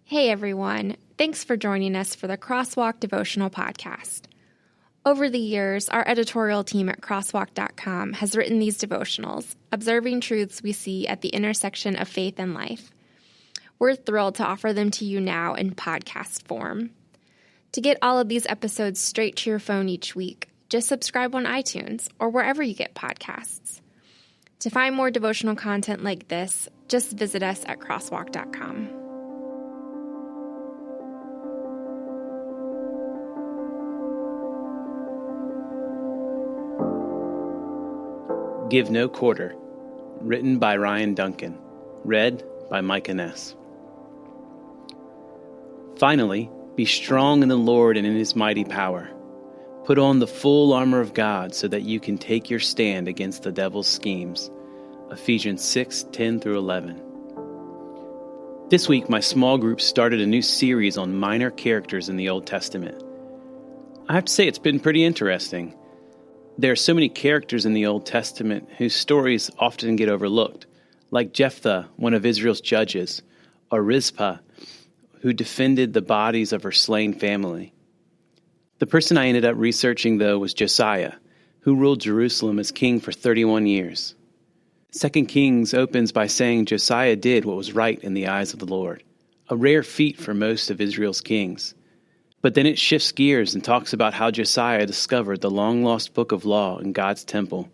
Hey everyone, thanks for joining us for the Crosswalk Devotional Podcast. Over the years, our editorial team at crosswalk.com has written these devotionals, observing truths we see at the intersection of faith and life. We're thrilled to offer them to you now in podcast form. To get all of these episodes straight to your phone each week, just subscribe on iTunes or wherever you get podcasts. To find more devotional content like this, just visit us at crosswalk.com. Give No Quarter, written by Ryan Duncan, read by Micah Ness. Finally, be strong in the Lord and in His mighty power. Put on the full armor of God so that you can take your stand against the devil's schemes. Ephesians 6:10-11. This week, my small group started a new series on minor characters in the Old Testament. I have to say it's been pretty interesting. There are so many characters in the Old Testament whose stories often get overlooked, like Jephthah, one of Israel's judges, or Rizpah, who defended the bodies of her slain family. The person I ended up researching, though, was Josiah, who ruled Jerusalem as king for 31 years. 2 Kings opens by saying Josiah did what was right in the eyes of the Lord, a rare feat for most of Israel's kings. But then it shifts gears and talks about how Josiah discovered the long-lost book of law in God's temple.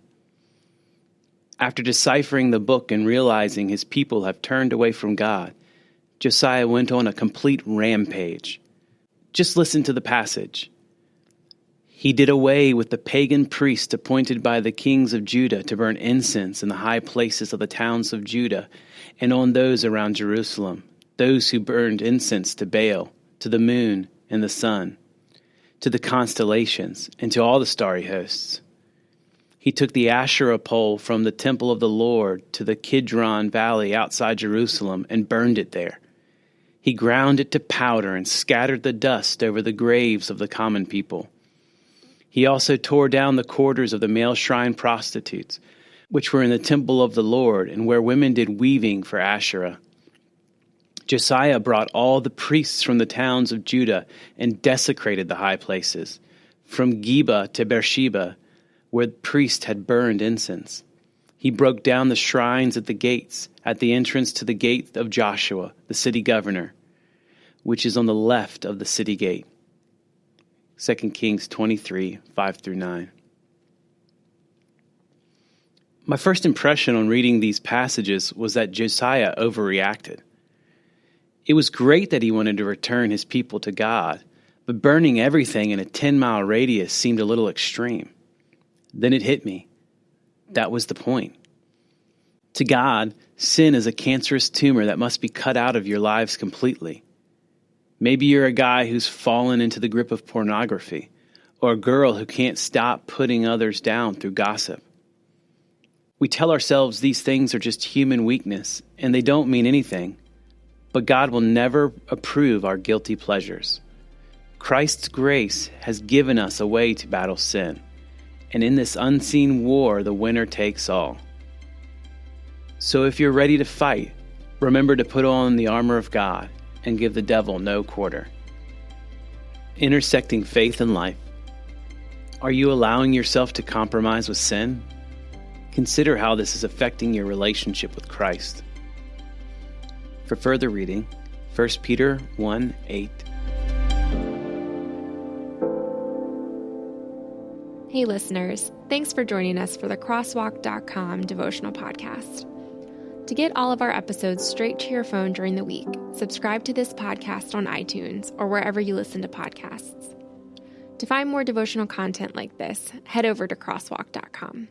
After deciphering the book and realizing his people have turned away from God, Josiah went on a complete rampage. Just listen to the passage. He did away with the pagan priests appointed by the kings of Judah to burn incense in the high places of the towns of Judah and on those around Jerusalem, those who burned incense to Baal, to the moon, and the sun, to the constellations, and to all the starry hosts. He took the Asherah pole from the temple of the Lord to the Kidron Valley outside Jerusalem and burned it there. He ground it to powder and scattered the dust over the graves of the common people. He also tore down the quarters of the male shrine prostitutes, which were in the temple of the Lord and where women did weaving for Asherah. Josiah brought all the priests from the towns of Judah and desecrated the high places, from Geba to Beersheba, where the priests had burned incense. He broke down the shrines at the gates, at the entrance to the gate of Joshua, the city governor, which is on the left of the city gate. 2 Kings 23, 5-9. My first impression on reading these passages was that Josiah overreacted. It was great that he wanted to return his people to God, but burning everything in a 10-mile radius seemed a little extreme. Then it hit me. That was the point. To God, sin is a cancerous tumor that must be cut out of your lives completely. Maybe you're a guy who's fallen into the grip of pornography, or a girl who can't stop putting others down through gossip. We tell ourselves these things are just human weakness, and they don't mean anything. But God will never approve our guilty pleasures. Christ's grace has given us a way to battle sin, and in this unseen war, the winner takes all. So if you're ready to fight, remember to put on the armor of God and give the devil no quarter. Intersecting faith and life. Are you allowing yourself to compromise with sin? Consider how this is affecting your relationship with Christ. For further reading, 1 Peter 1:8. Hey listeners, thanks for joining us for the Crosswalk.com devotional podcast. To get all of our episodes straight to your phone during the week, subscribe to this podcast on iTunes or wherever you listen to podcasts. To find more devotional content like this, head over to crosswalk.com.